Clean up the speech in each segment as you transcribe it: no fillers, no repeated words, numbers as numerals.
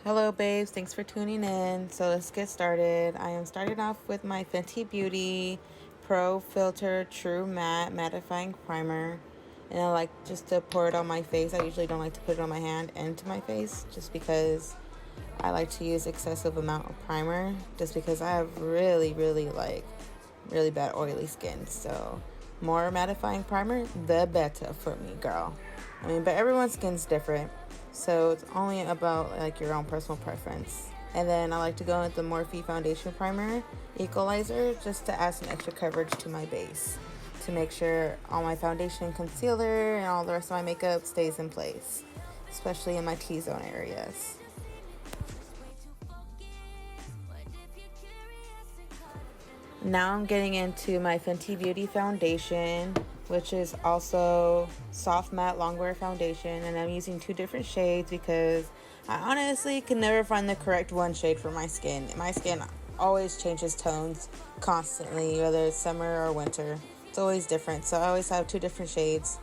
Hello babes, thanks for tuning in. So let's get started. I am starting off with my Fenty Beauty Pro Filter True Matte Mattifying Primer. And I like just to pour it on my face. I usually don't like to put it on my hand and to my face just because I like to use excessive amount of primer just because I have really bad oily skin. So more mattifying primer, the better for me, girl. But everyone's skin's different. So it's only about like your own personal preference. And then I like to go with the Morphe Foundation Primer Equalizer just to add some extra coverage to my base to make sure all my foundation, concealer, and all the rest of my makeup stays in place, especially in my T-zone areas. Now I'm getting into my Fenty Beauty foundation, which is also soft matte longwear foundation, and I'm using two different shades because I honestly can never find the correct one shade for my skin. My skin always changes tones constantly, whether it's summer or winter. It's always different, so I always have two different shades,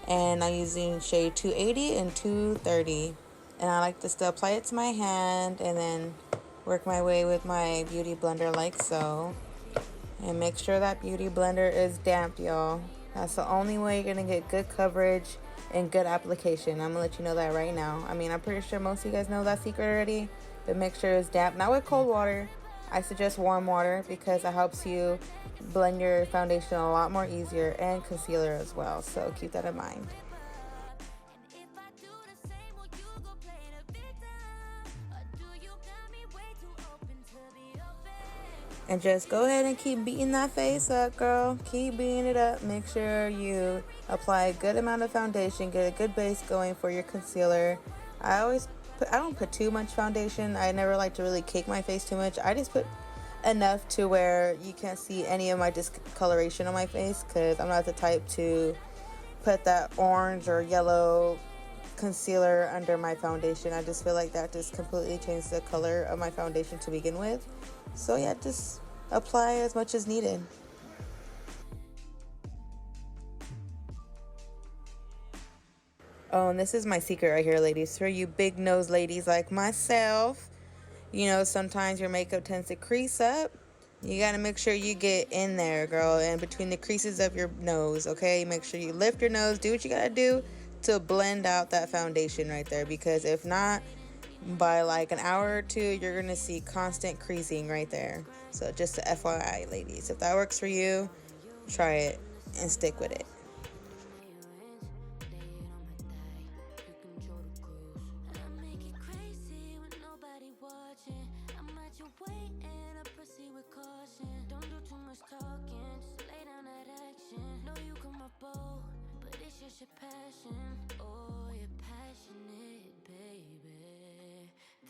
and I'm using shade 280 and 230, and I like just to apply it to my hand and then work my way with my beauty blender like so. And make sure that beauty blender is damp, y'all. That's the only way you're gonna get good coverage and good application. I'm gonna let you know that right now. I'm pretty sure most of you guys know that secret already, but make sure it's damp. Not with cold water. I suggest warm water because it helps you blend your foundation a lot more easier, and concealer as well. So keep that in mind. And just go ahead and keep beating that face up, girl. Keep beating it up. Make sure you apply a good amount of foundation. Get a good base going for your concealer. I don't put too much foundation. I never like to really cake my face too much. I just put enough to where you can't see any of my discoloration on my face because I'm not the type to put that orange or yellow concealer under my foundation. I just feel like that just completely changed the color of my foundation to begin with. So yeah, just apply as much as needed. Oh, and this is my secret right here, ladies. For you big nose ladies like myself, sometimes your makeup tends to crease up. You gotta make sure you get in there, girl, and between the creases of your nose, okay? Make sure you lift your nose, do what you gotta do to blend out that foundation right there, because if not, by like an hour or two, you're gonna see constant creasing right there. So just a FYI, ladies, if that works for you, try it and stick with it.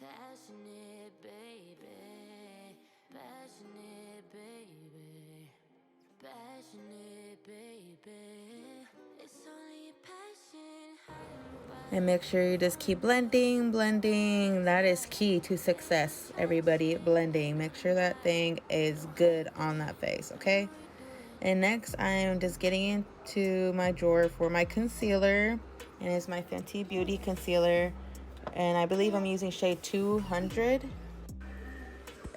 Passionate, baby. Passionate, baby. Passionate, baby. It's only a passion. And make sure you just keep blending. That is key to success, everybody. Blending. Make sure that thing is good on that face, okay? And next, I am just getting into my drawer for my concealer. And it's my Fenty Beauty concealer. And I believe I'm using shade 200.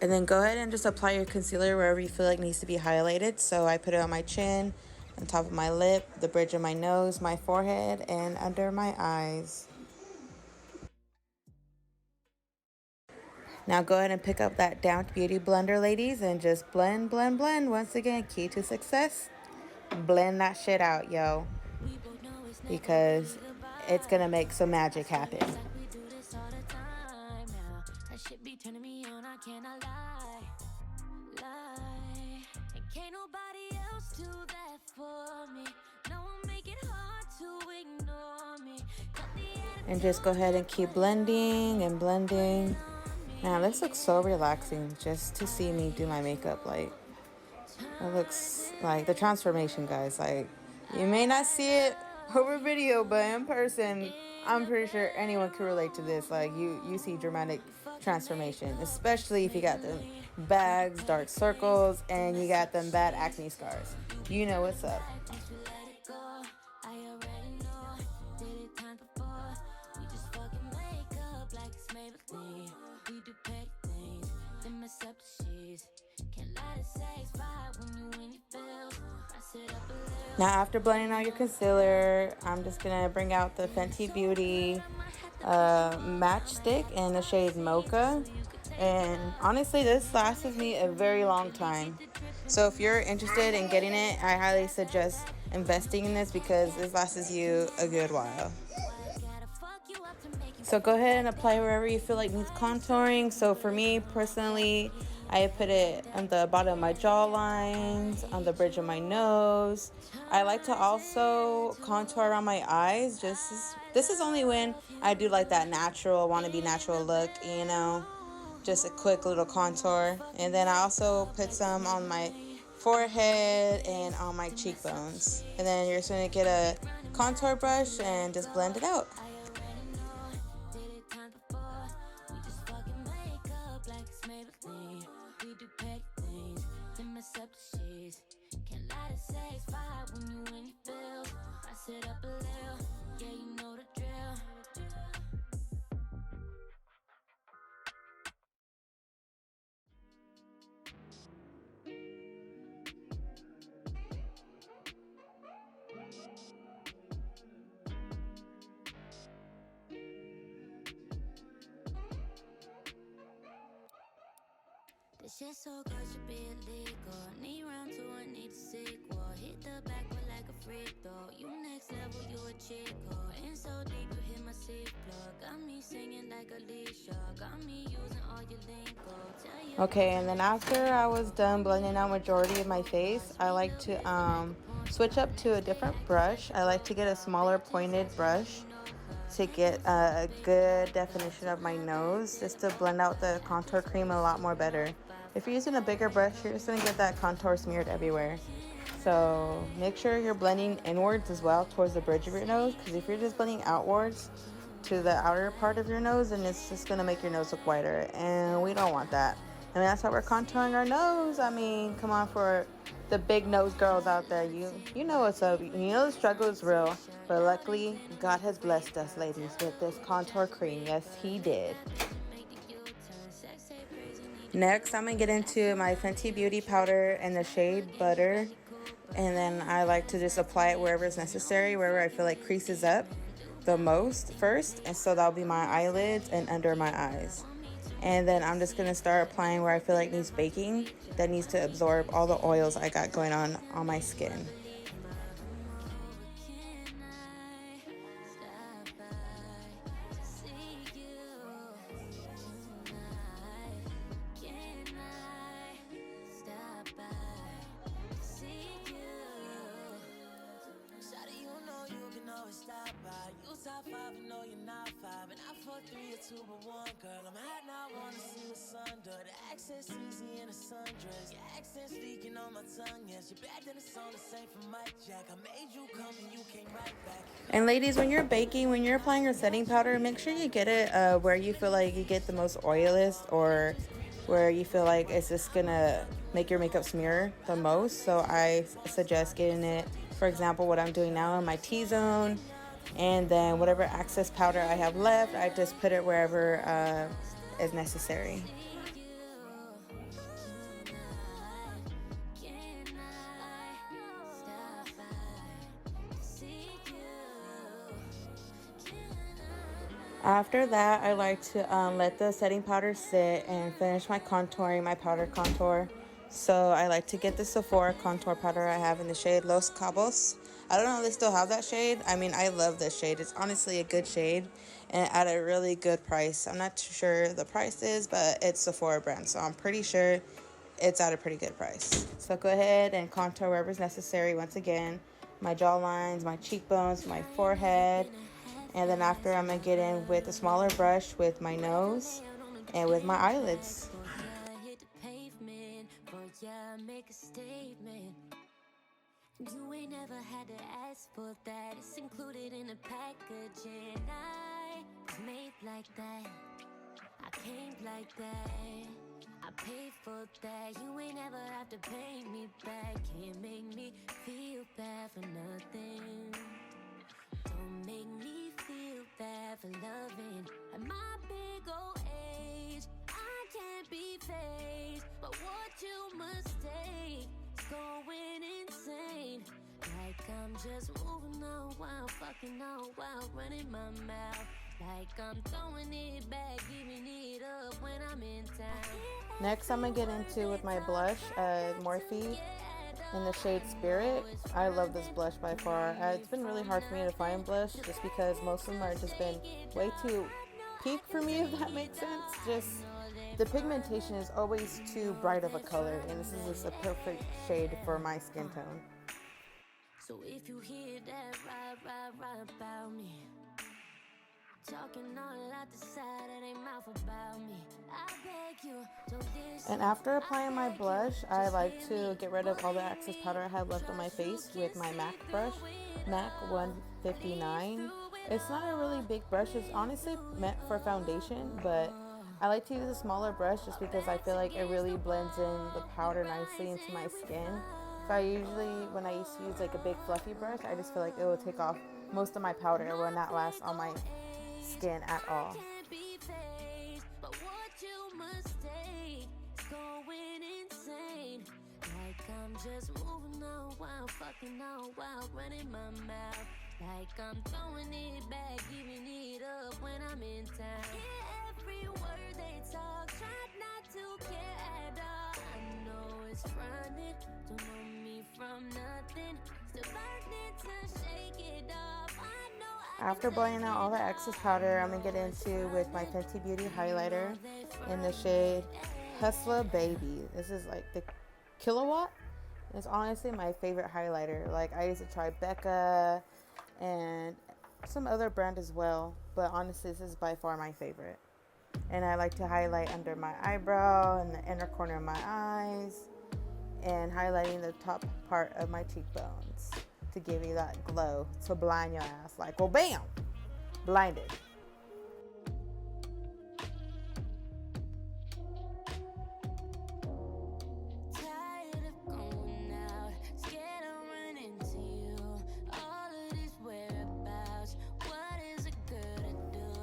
And then go ahead and just apply your concealer wherever you feel like needs to be highlighted. So I put it on my chin, on top of my lip, the bridge of my nose, my forehead, and under my eyes. Now go ahead and pick up that Damped Beauty blender, ladies, and just blend. Once again, key to success. Blend that shit out, yo. Because it's gonna make some magic happen. That shit be turning me on, I cannot lie. And can't nobody else do that for me. No one make it hard to ignore me. And just go ahead and keep blending and blending. Now this looks so relaxing just to see me do my makeup. Like, it looks like the transformation, guys. Like, you may not see it over video, but in person, I'm pretty sure anyone can relate to this. Like, you see dramatic transformation, especially if you got them bags, dark circles, and you got them bad acne scars. You know what's up. Now after blending out your concealer, I'm just gonna bring out the Fenty Beauty matchstick in the shade Mocha. And honestly, this lasts me a very long time. So if you're interested in getting it, I highly suggest investing in this because this lasts you a good while. So go ahead and apply wherever you feel like needs contouring. So for me personally, I put it on the bottom of my jaw lines, on the bridge of my nose. I like to also contour around my eyes. This is only when I do like that natural, want to be natural look, you know, just a quick little contour. And then I also put some on my forehead and on my cheekbones. And then you're just going to get a contour brush and just blend it out. This shit so good, should be illegal. Need round two, I need a sequel. Hit the backwood like a freak though. You next level, you a chico. In so deep, you hit my seat plug. Got me singing like Alicia. Got me using all your lingo. Okay, and then after I was done blending out majority of my face, I like to switch up to a different brush. I like to get a smaller pointed brush to get a good definition of my nose, just to blend out the contour cream a lot more better. If you're using a bigger brush, you're just going to get that contour smeared everywhere. So make sure you're blending inwards as well towards the bridge of your nose, because if you're just blending outwards to the outer part of your nose, then it's just going to make your nose look whiter, and we don't want that. I mean, that's how we're contouring our nose. I mean, come on, for the big nose girls out there, you know what's up. You know the struggle is real, but luckily God has blessed us, ladies, with this contour cream. Yes, he did. Next, I'm gonna get into my Fenty Beauty powder in the shade Butter, and then I like to just apply it wherever it's necessary, wherever I feel like creases up the most first, and so that'll be my eyelids and under my eyes. And then I'm just gonna start applying where I feel like needs baking, that needs to absorb all the oils I got going on my skin. Stop by. You top five, and no, you're not five. And I 4, 3, or 2, but 1 girl. I'm hot now, wanna see what's under. The accent's easy in a sundress. Your accent's leaking on my tongue. Yes, you're bad than a song the same from Mike Jack. I made you come and you came right back. And ladies, when you're baking, when you're applying your setting powder, make sure you get it where you feel like you get the most oiliest, or where you feel like it's just gonna make your makeup smear the most. So I suggest getting it, for example, what I'm doing now in my T-zone, and then whatever excess powder I have left, I just put it wherever is necessary. After that, I like to let the setting powder sit and finish my contouring, my powder contour. So I like to get the Sephora contour powder I have in the shade Los Cabos. I don't know if they still have that shade. I mean, I love this shade. It's honestly a good shade and at a really good price. I'm not too sure the price is, but it's Sephora brand, so I'm pretty sure it's at a pretty good price. So go ahead and contour wherever is necessary. Once again, my jaw lines, my cheekbones, my forehead. And then after, I'm going to get in with a smaller brush with my nose and with my eyelids. Make a statement. You ain't never had to ask for that. It's included in the packaging. I was made like that. I came like that. I paid for that. You ain't never have to pay me back. Can't make me feel bad for nothing. Don't make me feel bad for loving. At my big old age, I can't be faced. But what you mistake is going insane. Like just moving on while fucking on while running my mouth. Like I'm throwing it back, giving it up when I'm in town. Next, I'm gonna get into with my blush, Morphe in the shade Spirit. I love this blush by far. It's been really hard for me to find blush just because most of them are just been way too peak for me, if that makes sense. Just the pigmentation is always too bright of a color, and this is just a perfect shade for my skin tone. So if you hear that right about me, talking all out the side of their mouth about me, I beg you, don't listen. And after applying my blush, I like to get rid of all the excess powder I have left on my face with my MAC brush, MAC 159. It's not a really big brush. It's honestly meant for foundation, but I like to use a smaller brush just because I feel like it really blends in the powder nicely into my skin. So I usually, when I used to use like a big fluffy brush, I just feel like it will take off most of my powder. It will not last on my skin at all. I'm just moving on while fucking on while running my mouth. Like I'm throwing it back, giving it up when I'm in town. Yeah, every word they talk, try not to care at all. I know it's fronted, don't know me from nothing. Still learning to shake it off. I know. After blending out all the excess powder, I'm gonna get into with my Fenty Beauty highlighter in the shade Hustler Baby. This is like the Kilowatt. It's honestly my favorite highlighter. Like I used to try Becca and some other brand as well, but honestly this is by far my favorite. And I like to highlight under my eyebrow and the inner corner of my eyes and highlighting the top part of my cheekbones to give you that glow, to blind your ass like, well, bam, blinded.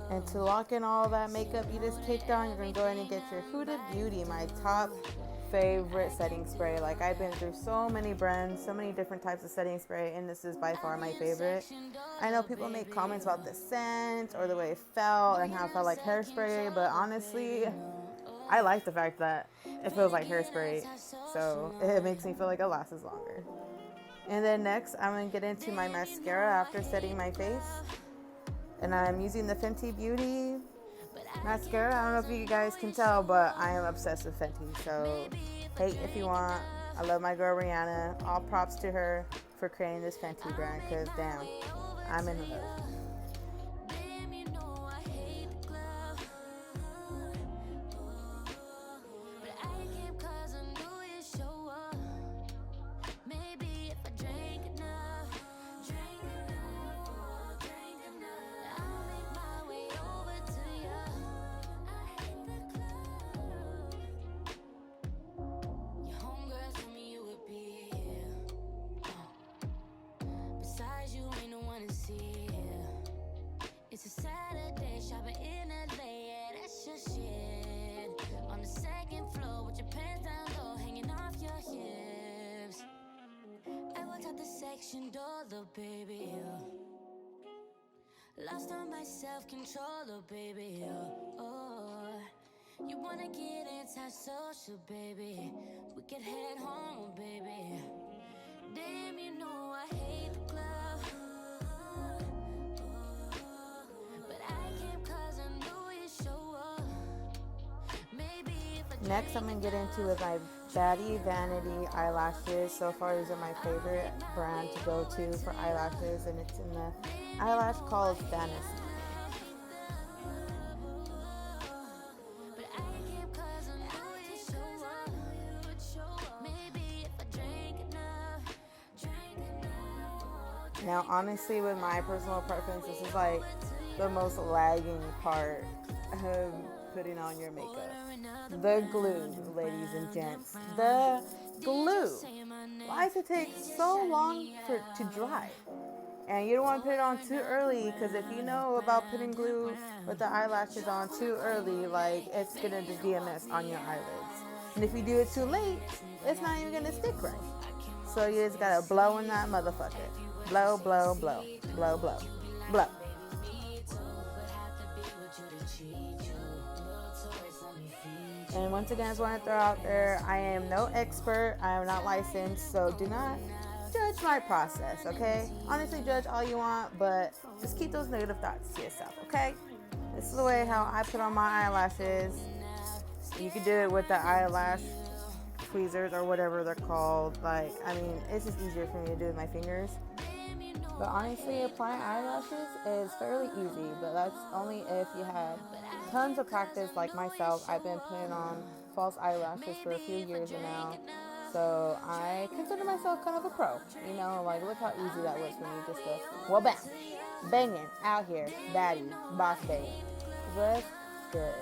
And to lock in all that makeup you just kicked on, you're going to go ahead and get your Huda Beauty, my top favorite setting spray. Like I've been through so many brands, so many different types of setting spray, and this is by far my favorite. I know people make comments about the scent or the way it felt and how it felt like hairspray, but honestly, I like the fact that it feels like hairspray, so it makes me feel like it lasts longer. And then next, I'm going to get into my mascara after setting my face. And I'm using the Fenty Beauty mascara. I don't know if you guys can tell, but I am obsessed with Fenty. So hate if you want. I love my girl Rihanna. All props to her for creating this Fenty brand, because damn, I'm in love. It's a Saturday, shopping in LA, yeah, that's your shit. On the second floor with your pants down low, hanging off your hips. I walked out the section door, little baby, lost on my self-control, little baby, oh. You wanna get anti-social, baby, we could head home, baby. Damn, you know I hate the club. Next, I'm going to get into with my Baddie Vanity eyelashes. So far, these are my favorite brand to go to for eyelashes, and it's in the eyelash called Fantasy. Now, honestly, with my personal preference, this is like the most lagging part of putting on your makeup. The glue, ladies and gents. The glue. Why does it take so long to dry? And you don't want to put it on too early, because if you know about putting glue with the eyelashes on too early, like, it's going to just be a mess on your eyelids. And if you do it too late, it's not even going to stick right. So you just got to blow in that motherfucker. Blow, blow, blow, blow, blow, blow. And once again, I just want to throw out there, I am no expert. I am not licensed, so do not judge my process, okay? Honestly, judge all you want, but just keep those negative thoughts to yourself, okay? This is the way how I put on my eyelashes. You could do it with the eyelash tweezers or whatever they're called. Like, I mean, it's just easier for me to do with my fingers. But honestly, applying eyelashes is fairly easy, but that's only if you had tons of practice like myself. I've been putting on false eyelashes for a few years now, so I consider myself kind of a pro. You know, like, look how easy that was for me just to, well, bam, banging out here, baddie, boss babe. What's good?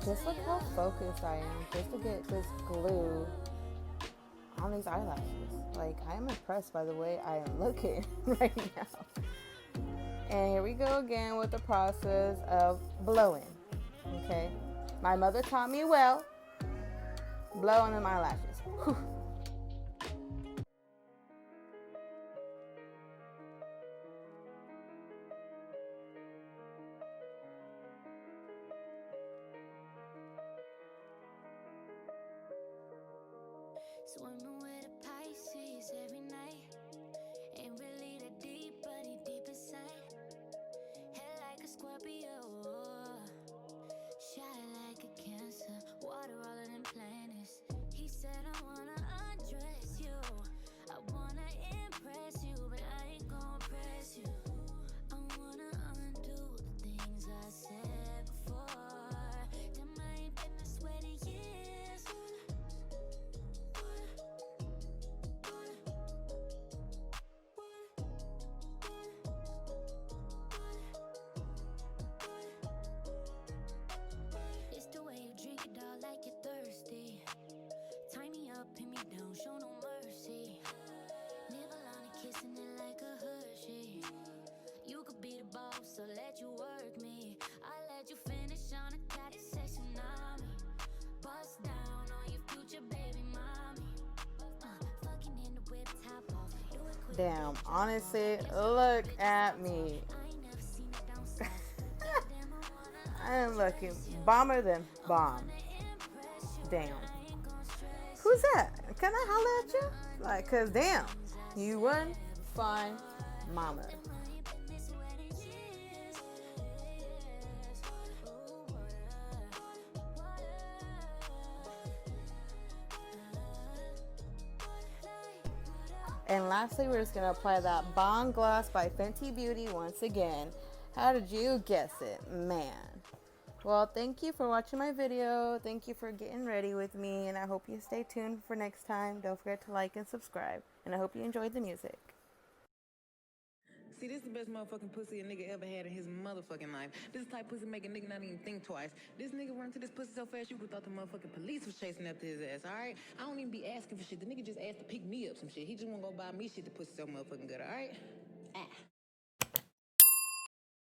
Just look how focused I am just to get this glue on these eyelashes. Like, I am impressed by the way I am looking right now. And here we go again with the process of blowing. Okay, my mother taught me well. Blow on them eyelashes. Whew. Swimming with a Pisces every night. Ain't really that deep, but he deep inside. Head like a Scorpio, shy like a Cancer. Water all of them planets. He said I wanna undress you, I wanna impress you, but I ain't gon' press you. I wanna undo the things I said before. Damn, I ain't been this way to years. It's the way you drink it all like you're thirsty. Tie me up, pin me down, show no mercy. Nibble on it, kissing it like a Hershey. You could be the boss, so let you work me. I let you finish on a daddy say tsunami. Bust down on your future baby mommy. Fucking in the whip top off. Do it quick. Damn, honestly, look at me. I ain't never seen it down south. Damn, I wanna I am looking bomber than bomb. impress you. Damn. I ain't gon' stress Who's that? Can I holler at you? Like, cause damn, you one fine mama. And lastly, we're just gonna apply that Bond Gloss by Fenty Beauty once again. How did you guess it, man? Well, thank you for watching my video. Thank you for getting ready with me, and I hope you stay tuned for next time. Don't forget to like and subscribe, and I hope you enjoyed the music. See, this is the best motherfucking pussy a nigga ever had in his motherfucking life. This is the type of pussy make a nigga not even think twice. This nigga run to this pussy so fast you would thought the motherfucking police was chasing after his ass, alright? I don't even be asking for shit. The nigga just asked to pick me up some shit. He just wanna go buy me shit. The pussy so motherfucking good, alright?